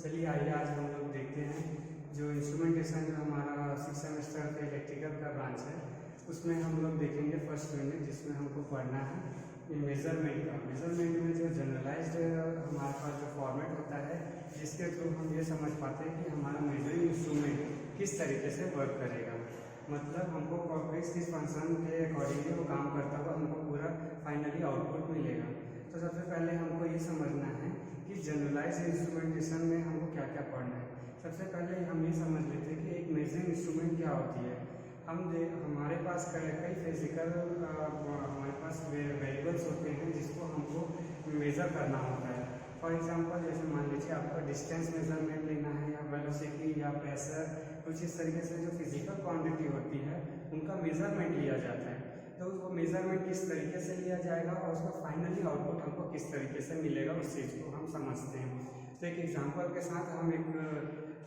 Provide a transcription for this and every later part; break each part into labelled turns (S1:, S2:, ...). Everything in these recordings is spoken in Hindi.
S1: चलिए आइए आज हम लोग देखते हैं जो इंस्ट्रूमेंटेशन जो हमारा 6 सेमेस्टर का इलेक्ट्रिकल का ब्रांच है उसमें हम लोग देखेंगे फर्स्ट यूनिट जिसमें हमको पढ़ना है ये मेज़रमेंट का। मेज़रमेंट में जो जनरलाइज्ड हमारे पास जो फॉर्मेट होता है जिसके थ्रू हम ये समझ पाते हैं कि हमारा मेजरिंग इंस्ट्रूमेंट किस तरीके से वर्क करेगा, मतलब हमको किस फंक्शन के अकॉर्डिंगली वो काम करता हुआ हमको पूरा फाइनली आउटपुट मिलेगा। तो सबसे पहले हमको ये समझना है कि जनरलाइज इंस्ट्रूमेंटेशन में हमको क्या क्या पढ़ना है। सबसे पहले हम ये समझ लेते हैं कि एक मेजरिंग इंस्ट्रूमेंट क्या होती है। हमारे पास कई फिजिकल हमारे पास वेरिएबल्स होते हैं जिसको हमको मेज़र करना होता है। फॉर एग्जांपल जैसे मान लीजिए आपको डिस्टेंस मेजरमेंट लेना है या वेलोसिटी या प्रेशर, कुछ इस तरीके से जो फिजिकल क्वांटिटी होती है उनका मेजरमेंट लिया जाता है। तो वो मेजरमेंट किस तरीके से लिया जाएगा और उसका फाइनली आउटपुट हमको किस तरीके से मिलेगा उस चीज़ को हम समझते हैं। तो एक एग्जांपल के साथ हम एक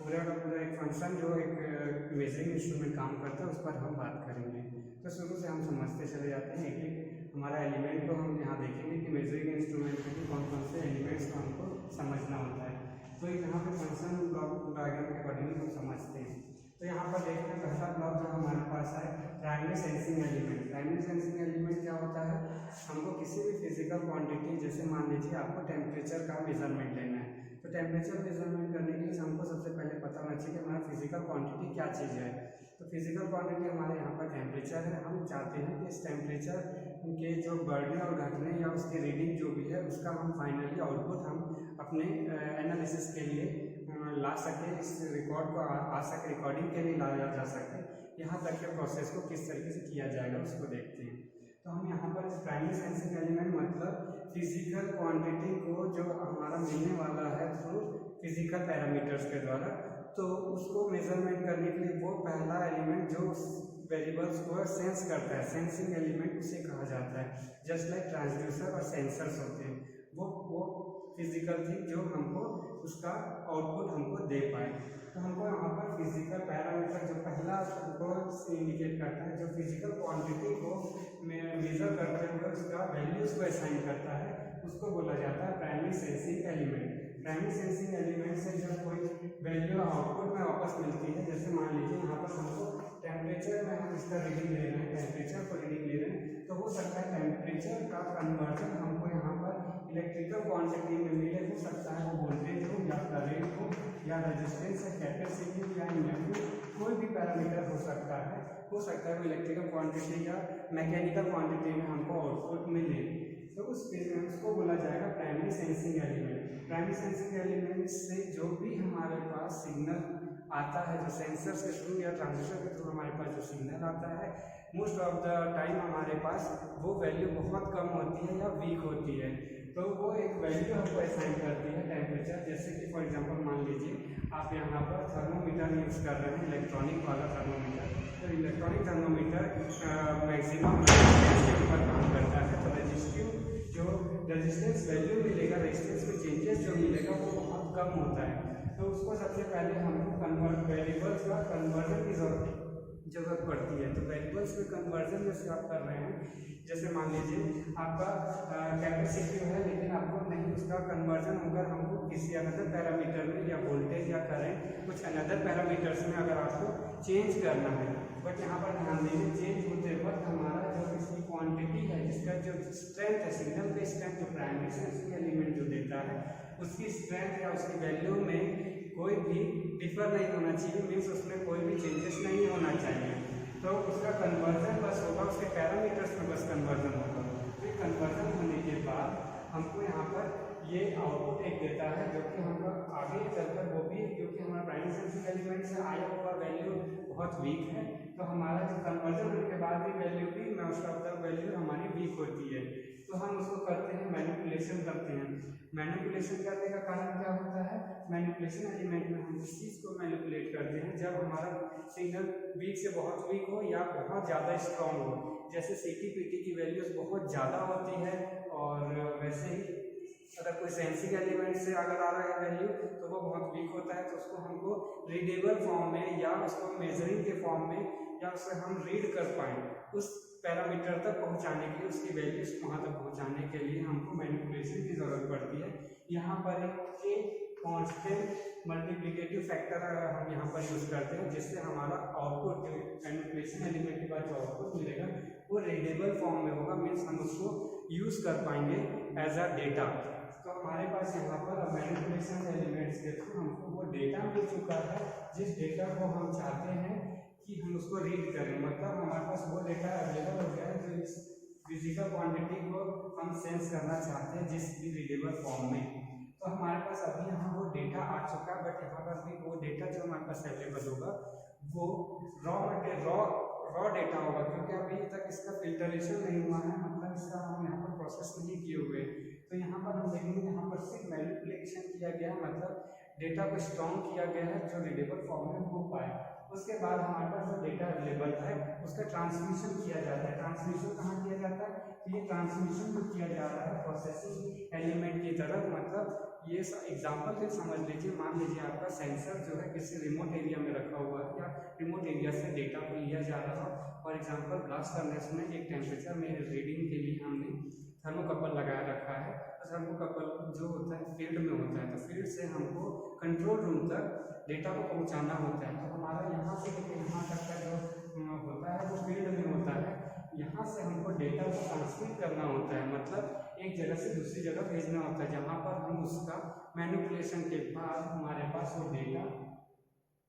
S1: पूरा का पूरा एक फंक्शन जो एक मेजरिंग इंस्ट्रूमेंट काम करता है उस पर हम बात करेंगे। तो शुरू से हम समझते चले जाते हैं एक हमारा एलिमेंट को हम यहाँ देखेंगे कि मेजरिंग इंस्ट्रूमेंट में कौन कौन से एलिमेंट्स को हमको समझना होता है। तो यहाँ पे फंक्शन ब्लॉक डायग्राम के अकॉर्डिंग हम समझते हैं। तो यहाँ पर देखते हैं पहला ब्लॉक जो हमारे पास है primary sensing element. Primary sensing element क्या होता है, हमको किसी भी फिजिकल क्वांटिटी जैसे मान लीजिए आपको टेम्परेचर का मेजरमेंट लेना है, तो टेम्परेचर मेजरमेंट करने के लिए हमको सबसे पहले पता होना चाहिए कि हमारा फिजिकल क्वांटिटी क्या चीज़ है। तो फिजिकल क्वांटिटी हमारे यहाँ पर टेम्परेचर है। हम चाहते हैं कि इस टेम्परेचर के जो बढ़ने और घटने या उसकी रीडिंग जो भी है उसका हम फाइनली आउटपुट हम अपने एनालिसिस के लिए ला सके, इस रिकॉर्ड को आ सके, रिकॉर्डिंग के लिए लाया जा सके। यहाँ तक के प्रोसेस को किस तरीके से किया जाएगा उसको देखते हैं। तो हम यहाँ पर प्राइमरी सेंसिंग एलिमेंट मतलब फिजिकल क्वांटिटी को जो हमारा मिलने वाला है थ्रू फिजिकल पैरामीटर्स के द्वारा, तो उसको मेजरमेंट करने के लिए वो पहला एलिमेंट जो वेरिएबल्स को सेंस करता है, सेंसिंग एलिमेंट उसे कहा जाता है। जस्ट लाइक ट्रांसड्यूसर और सेंसर्स होते हैं, वो फिजिकल थिंग जो हमको उसका आउटपुट हमको दे पाए। तो हमको यहाँ पर फिजिकल पैरामीटर जो पहला हमको इंडिकेट करता है, जो फिजिकल क्वांटिटी को मेजर करते हुए उसका वैल्यूज को असाइन करता है, उसको बोला जाता है primary sensing element. Primary sensing element से जब कोई वैल्यू आउटपुट में वापस मिलती है, जैसे मान लीजिए यहाँ पर हमको टेम्परेचर में हम इसका रीडिंग ले रहे हैं, टेम्परेचर को रीडिंग ले रहे हैं, तो हो सकता है टेम्परेचर का कन्वर्जन हमको यहाँ पर इलेक्ट्रिकल क्वांटिटी में मिले। हो सकता है वो वोल्टेज हो या करंट हो या रेजिस्टेंस या कैपेसिटी या इंडक्टिव, कोई भी पैरामीटर हो सकता है वो इलेक्ट्रिकल क्वांटिटी या मैकेनिकल क्वांटिटी में हमको आउटपुट मिले। तो उसको बोला जाएगा primary sensing element. Primary sensing element से जो भी हमारे पास सिग्नल आता है, जो सेंसर्स के थ्रू या ट्रांजिस्टर के थ्रू हमारे पास जो सिग्नल आता है, मोस्ट ऑफ द टाइम हमारे पास वो वैल्यू बहुत कम होती है या वीक होती है। तो वो एक वैल्यू हमको असाइन करती है टेम्परेचर। जैसे कि फॉर एग्जांपल मान लीजिए आप यहाँ पर थर्मोमीटर यूज़ कर रहे हैं, इलेक्ट्रॉनिक वाला थर्मोमीटर। तो इलेक्ट्रॉनिक थर्मोमीटर मैक्सिमम के ऊपर काम करता है। तो जो रेजिस्टेंस वैल्यू मिलेगा, रेजिस्टेंस में चेंजेस जो मिलेगा वो बहुत कम होता है। तो उसको सबसे पहले हमको वेरिएबल्स का कन्वर्जन की जरूरत पड़ती है। तो वेरिएबल्स में कन्वर्जन जैसे आप कर रहे हैं, जैसे मान लीजिए आपका कैपेसिटी है लेकिन आपको नहीं उसका कन्वर्जन होकर हमको किसी अनदर पैरामीटर में या वोल्टेज या करंट कुछ अनदर पैरामीटर्स में अगर आपको चेंज करना है, बट यहाँ पर ध्यान दीजिए चेंज होते वक्त हमारा जो इसकी क्वांटिटी है, जिसका जो स्ट्रेंथ है, सिग्नल का स्ट्रेंथ जो प्राइमरी सेंसिंग एलिमेंट जो देता है उसकी स्ट्रेंथ या उसकी वैल्यू में कोई भी डिफर नहीं होना चाहिए, मीन्स उसमें कोई भी चेंजेस नहीं होना चाहिए। तो उसका कन्वर्जन बस होगा, उसके पैरामीटर्स में बस कन्वर्जन होगा। फिर कन्वर्जन होने के बाद हमको यहाँ पर ये आउटपुट एक देता है जो कि हम लोग आगे चलकर वो भी, क्योंकि हमारा प्राइमरी सेंसिंग एलिमेंट से आया हुआ वैल्यू बहुत वीक है, तो हमारा जो कन्वर्जन होने के बाद भी वैल्यू भी मोस्ट ऑफ द वैल्यू हमारी वीक होती है। तो हम उसको करते हैं मैनिपुलेशन करते हैं। मैनिपुलेशन करने का कारण क्या होता है, मैनिपुलेशन एलिमेंट में हम इस चीज़ को मैनिपुलेट करते हैं जब हमारा सिग्नल वीक से बहुत वीक हो या बहुत ज़्यादा स्ट्रॉन्ग हो। जैसे CT-PT की वैल्यूज बहुत ज़्यादा होती है और वैसे ही अगर कोई सेंसिंग एलिमेंट से अगर आ रहा है वैल्यू तो वो बहुत वीक होता है, तो उसको हमको रीडेबल फॉर्म में या उसको मेजरिंग के फॉर्म में या उससे हम रीड कर पाएँ उस पैरामीटर तक पहुंचाने के लिए, उसकी वैल्यूज वहाँ तक पहुंचाने के लिए हमको मैनिपुलेशन की ज़रूरत पड़ती है। यहाँ पर एक कांस्टेंट मल्टीप्लिकेटिव फैक्टर हम यहाँ पर यूज करते हैं, जिससे हमारा आउटपुट जो मैनिपुलेशन एलिमेंट के बाद जो आउटपुट मिलेगा वो रीडेबल फॉर्म में होगा, मीन्स हम उसको यूज कर पाएंगे एज अ डेटा। तो हमारे पास यहाँ पर मैनिपुलेशन एलिमेंट्स के थ्रू हमको वो डेटा मिल चुका है, जिस डेटा को हम चाहते हैं कि हम उसको रीड करें, मतलब हमारे पास वो डेटा अवेलेबल हो गया है जो इस फिजिकल क्वांटिटी को हम सेंस करना चाहते हैं जिस भी रीडेबल फॉर्म में। तो हमारे पास अभी यहाँ वो डेटा आ चुका है, बट यहाँ पर भी वो डेटा जो हमारे पास अवेलेबल होगा वो रॉ डेटा होगा, क्योंकि अभी तक इसका फिल्टरेशन नहीं हुआ है, मतलब इसका हम यहाँ पर प्रोसेस नहीं किए हुए। तो यहाँ पर हम देखेंगे यहाँ पर सिर्फ मैनिपुलेशन किया गया, मतलब डेटा को स्ट्रॉन्ग किया गया है जो रीडेबल फॉर्म में हो पाए। उसके बाद हमारे पास जो डेटा अवेलेबल है उसका ट्रांसमिशन किया जाता है। ट्रांसमिशन कहाँ किया जाता है? तो ये ट्रांसमिशन जो किया जा रहा है प्रोसेसिंग एलिमेंट की तरफ, मतलब ये एग्जांपल से समझ लीजिए, मान लीजिए आपका सेंसर जो है किसी रिमोट एरिया में रखा हुआ है या रिमोट एरिया से डेटा को लिया जा रहा हो। फॉर एग्जांपल ब्लास्ट फर्नेस में एक टेम्परेचर में रीडिंग के लिए हमने थर्मोकपल लगाया रखा है। तो थर्मोकपल जो होता है फील्ड में होता है, तो फील्ड से हमको कंट्रोल रूम तक डेटा को पहुंचाना होता है। तो हमारा यहाँ से लेकर यहाँ तक का जो होता है वो फील्ड में होता है। यहाँ से हमको डेटा को ट्रांसमिट करना होता है, मतलब एक जगह से दूसरी जगह भेजना होता है, जहाँ पर हम उसका मैनिपुलेशन के बाद हमारे पास वो डेटा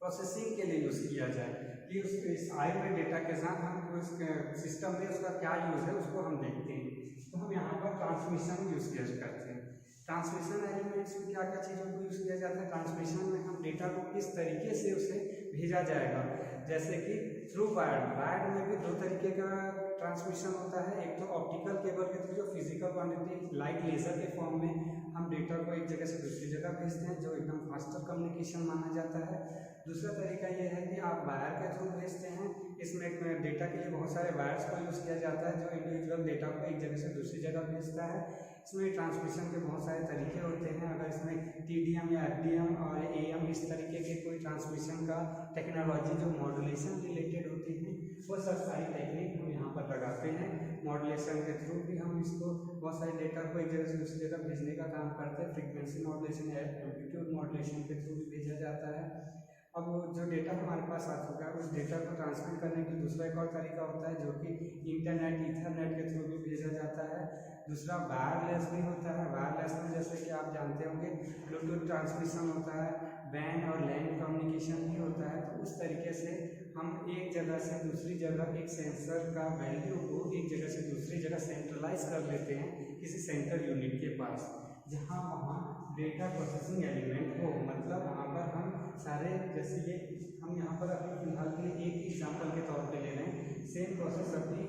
S1: प्रोसेसिंग के लिए यूज़ किया जाए कि उस आए हुए डेटा के साथ हम उस सिस्टम में उसका क्या यूज़ है उसको हम देखते हैं। तो हम यहाँ पर ट्रांसमिशन यूज़ करते हैं। ट्रांसमिशन एलिमेंट्स में क्या क्या चीज़ों को यूज़ किया जाता है? ट्रांसमिशन में हम डेटा को किस तरीके से उसे भेजा जाएगा, जैसे कि थ्रू वायर में भी दो तरीके का ट्रांसमिशन होता है। एक तो ऑप्टिकल केबल के थ्रू जो फिजिकल क्वांटिटी लाइट लेजर के फॉर्म में हम डेटा को एक जगह से दूसरी जगह भेजते हैं, जो एकदम फास्टर कम्युनिकेशन माना जाता है। दूसरा तरीका ये है कि आप वायर के थ्रू भेजते हैं। इसमें डेटा के लिए बहुत सारे वायर्स का यूज़ किया जाता है जो इंडिविजुअल डेटा को एक जगह से दूसरी जगह भेजता है। इसमें ट्रांसमिशन के बहुत सारे तरीके होते हैं। अगर इसमें TDM या FDM और AM इस तरीके के कोई ट्रांसमिशन का टेक्नोलॉजी जो मॉड्यूलेशन रिलेटेड होती है वो सब सारी टेक्निक हम यहाँ पर लगाते हैं। मॉड्यूलेशन के थ्रू भी हम इसको बहुत सारे डेटा को एक जगह से दूसरी जगह भेजने का काम करते हैं। फ्रीक्वेंसी मॉड्यूलेशन या एम्पलीट्यूड मॉड्यूलेशन के थ्रू भी भेजा जाता है। अब जो डेटा हमारे पास आ चुका है उस डेटा को ट्रांसमिट करने की दूसरा एक और तरीका होता है जो कि इंटरनेट ईथरनेट के थ्रू भी भेजा जाता है। दूसरा वायरलेस भी होता है। वायरलेस में जैसे कि आप जानते होंगे ब्लूटूथ ट्रांसमिशन होता है, वैन और लैन कम्युनिकेशन भी होता है। तो उस तरीके से हम एक जगह से दूसरी जगह एक सेंसर का वैल्यू को एक जगह से दूसरी जगह सेंट्रलाइज कर लेते हैं किसी सेंटर यूनिट के पास, जहाँ वहाँ डेटा प्रोसेसिंग एलिमेंट हो। मतलब वहाँ पर हम सारे, जैसे ये हम यहाँ पर अभी फिलहाल के लिए एक एग्जाम्पल के तौर पे ले रहे हैं। सेम प्रोसेस अभी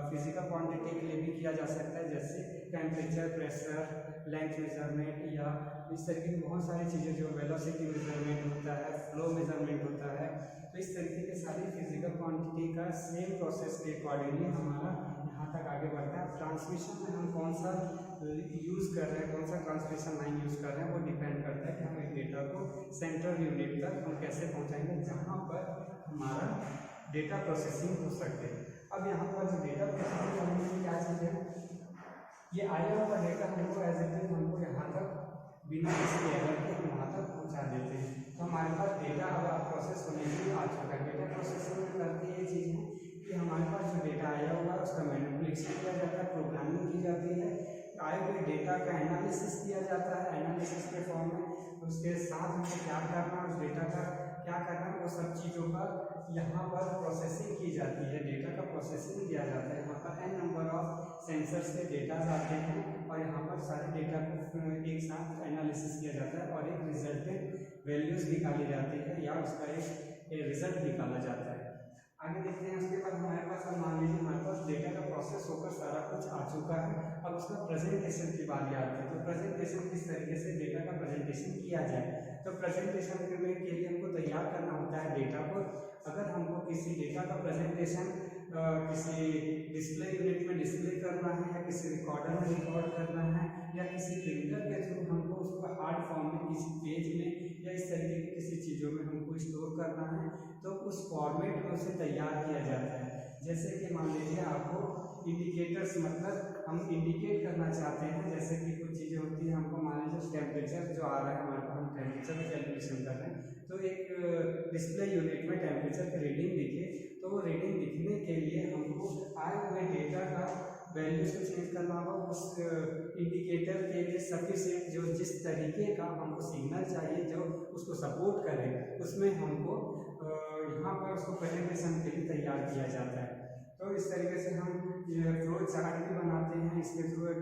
S1: फिजिकल क्वांटिटी के लिए भी किया जा सकता है, जैसे टेम्परेचर, प्रेशर, लेंथ मेजरमेंट या इस तरीके की बहुत सारी चीज़ें जो वेलोसिटी मेजरमेंट होता है, फ्लो मेजरमेंट होता है। तो इस तरीके के सारी फिजिकल क्वांटिटी का सेम प्रोसेस के अकॉर्डिंगली हमारा यहाँ तक आगे बढ़ता है। ट्रांसमिशन में हम कौन सा यूज़ कर रहे हैं, कौन सा ट्रांसमिशन लाइन यूज़ कर रहे हैं, वो डिपेंड करता है कि हम एक डेटा को सेंट्रल यूनिट तक हम कैसे पहुँचाएंगे जहाँ पर हमारा डेटा प्रोसेसिंग हो सके। अब यहाँ पर जो डेटा प्रोसेसिंग करने की क्या चीज़ है, ये आया हुआ डेटा हमको एज इट इज हमको यहाँ तक बिना किसी एरर के हम वहाँ तक पहुँचा देते हैं। तो हमारे पास डेटा अब प्रोसेस होने के लिए आ चुका है। डेटा प्रोसेसिंग में करके ये चीज़ है कि हमारे पास जो डेटा आया हुआ है उसका मैनिपुलेशन किया जाता है, प्रोग्रामिंग की जाती है, आए हुए डेटा का एनालिसिस किया जाता है एनालिसिस के फॉर्म में। उसके साथ हमें क्या करना है, उस डेटा का क्या करना है, वो सब चीज़ों का यहाँ पर प्रोसेसिंग की जाती है, डेटा का प्रोसेसिंग किया जाता है। यहाँ पर n नंबर ऑफ सेंसर से डेटा आते हैं और यहाँ पर सारे डेटा को एक साथ एनालिसिस किया जाता है और एक रिजल्टेंट वैल्यूज निकाली जाती है या उसका एक रिजल्ट निकाला जाता है। आगे देखते हैं। उसके बाद हमारे पास अब मान लीजिए हमारे पास डेटा का प्रोसेस होकर सारा कुछ आ चुका है। अब उसका प्रेजेंटेशन की बात आती है। तो प्रेजेंटेशन किस तरीके से डेटा का प्रेजेंटेशन किया जाए, तो प्रेजेंटेशन के लिए हमको तैयार करना होता है डेटा को। अगर हमको किसी डेटा का प्रेजेंटेशन किसी डिस्प्ले यूनिट में डिस्प्ले करना है या किसी रिकॉर्डर में रिकॉर्ड करना है या किसी प्रिंटर के थ्रू हमको उसको हार्ड फॉर्म में किसी पेज में या इस तरीके की किसी चीज़ों में हमको स्टोर करना है, तो उस फॉर्मेट में उसे तैयार किया जाता है। जैसे कि मान लीजिए आपको इंडिकेटर्स, मतलब हम इंडिकेट करना चाहते हैं, जैसे कि कुछ चीज़ें होती हैं, हमको मान लीजिए टेम्परेचर जो आ रहा है हमारे पास, हम टेम्परेचर में कैलकुलेशन कर रहे हैं तो एक डिस्प्ले यूनिट में टेम्परेचर की रीडिंग दिखे, तो वो रीडिंग दिखने के लिए हमको आए हुए डेटा का वैल्यूज को चेंज करना होगा। उस इंडिकेटर के लिए सफिशिएंट जो जिस तरीके का हमको सिग्नल चाहिए जो उसको सपोर्ट करे, उसमें हमको यहाँ पर उसको प्रेजेंटेशन के लिए तैयार किया जाता है। तो इस तरीके से हम फ्लो चार्ट भी बनाते हैं, इसके थ्रू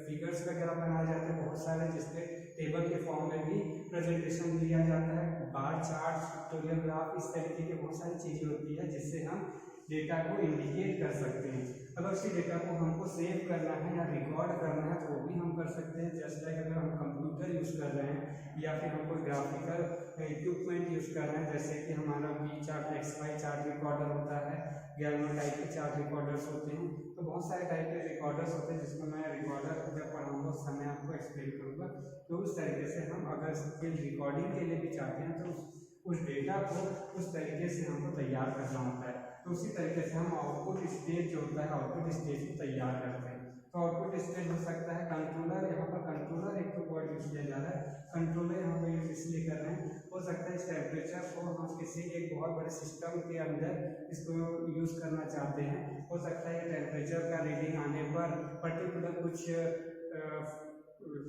S1: फिगर्स वगैरह बनाए जाते हैं बहुत सारे, जिसपे टेबल के फॉर्म में भी प्रेजेंटेशन दिया जाता है, बार चार्ट, पिक्टोरियल ग्राफ, इस तरीके की बहुत सारी चीज़ें होती है जिससे हम डेटा को इंडिकेट कर सकते हैं। अगर उसी डेटा को हमको सेव करना है या रिकॉर्ड करना है तो वो भी हम कर सकते हैं। जस्ट लाइक अगर हम कंप्यूटर यूज़ कर रहे हैं या फिर हम कोई ग्राफिकल इक्विपमेंट यूज़ कर रहे हैं, जैसे कि हमारा V chart, X Y chart recorder होता है, गैल्वो टाइप के चार्ट रिकॉर्डर्स होते हैं, तो बहुत सारे टाइप के रिकॉर्डर्स होते हैं जिसको मैं रिकॉर्डर जब पढ़ाऊँगा उस समय आपको एक्सप्लेन करूँगा। तो उस तरीके से हम अगर फिर रिकॉर्डिंग के लिए भी चाहते हैं तो उस डेटा को उस तरीके से हमको तैयार करना होता है। तो उसी तरीके से हम आउटपुट स्टेज जो होता है, आउटपुट स्टेज को तैयार करते हैं। तो आउटपुट स्टेज हो सकता है कंट्रोलर, यहाँ पर कंट्रोलर एक तो वर्ड यूज किया जा रहा है, कंट्रोलर यहाँ पर यूज इसलिए कर रहे हैं, हो सकता है इस टेम्परेचर को हम किसी एक बहुत बड़े सिस्टम के अंदर इसको यूज़ करना चाहते हैं। हो सकता है टेम्परेचर का रीडिंग आने पर पर्टिकुलर कुछ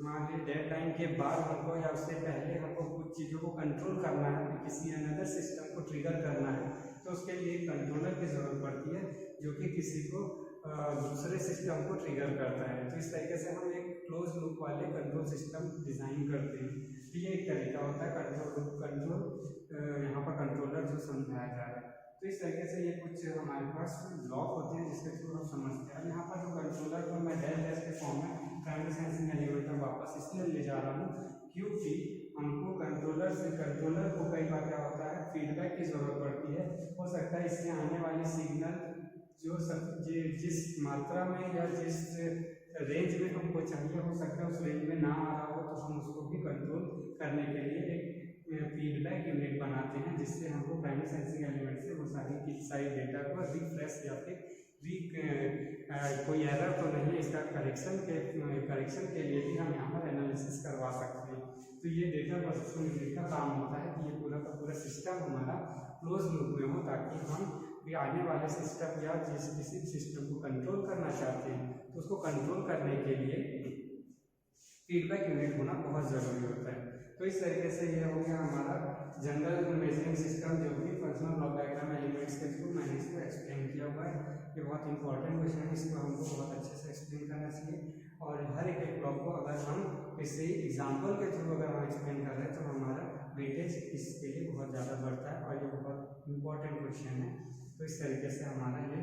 S1: मान लीजिए डेडलाइन के बाद हमको या उससे पहले हमको कुछ चीज़ों को कंट्रोल करना है, किसी अनदर सिस्टम को ट्रिगर करना है, तो उसके लिए कंट्रोलर की ज़रूरत पड़ती है जो कि किसी को दूसरे सिस्टम को ट्रिगर करता है। तो इस तरीके से हम एक क्लोज लूप वाले कंट्रोल सिस्टम डिज़ाइन करते हैं। तो ये एक तरीका होता है कंट्रोल लूप कंट्रोल, यहाँ पर कंट्रोलर जो समझाया जा रहा है। तो इस तरीके से ये कुछ हमारे पास ब्लॉक होते हैं जिसके थ्रू हम समझते हैं। यहाँ पर जो कंट्रोलर को मैं डेल के फॉर्म में प्राइमरी सेंसिंग एलिमेंट में वापस इसलिए ले जा रहा हूँ क्योंकि हमको कंट्रोलर को कई बार क्या होता है फीडबैक की ज़रूरत पड़ती है। हो सकता है इससे आने वाली सिग्नल जो जिस मात्रा में या जिस रेंज में हमको चाहिए, हो सकता है उस रेंज में ना आ रहा हो, तो हम उसको भी कंट्रोल करने के लिए एक फीडबैक यूनिट बनाते हैं जिससे हमको प्राइमरी सेंसिंग एलिमेंट से वो सारी डेटा को रिफ्रेश या फिर कोई एरर तो नहीं, इसका करेक्शन के लिए भी हम यहाँ पर एनालिसिस करवा सकते हैं। तो ये डेटा प्रोसेसिंग यूनिट का काम होता है कि ये पूरा का पूरा सिस्टम हमारा क्लोज लूप में हो, ताकि हम भी आने वाले सिस्टम या जिस किसी सिस्टम को कंट्रोल करना चाहते हैं तो उसको कंट्रोल करने के लिए फीडबैक यूनिट होना बहुत ज़रूरी होता है। तो इस तरीके से ये हो गया हमारा जनरल मेजरिंग सिस्टम, जो भी फंक्शनल ब्लॉक डायग्राम एलिमेंट्स के थ्रू मैंने इसको एक्सप्लेन किया हुआ है। ये बहुत इंपॉर्टेंट क्वेश्चन है, इसको हमको बहुत अच्छे से एक्सप्लेन करना चाहिए। और हर एक ब्लॉक को अगर हम किसी एग्जाम्पल के थ्रू अगर हम एक्सप्लेन कर रहे हैं तो हमारा वेटेज इसके लिए बहुत ज़्यादा बढ़ता है और ये बहुत इंपॉर्टेंट क्वेश्चन है। तो इस तरीके से हमारा ये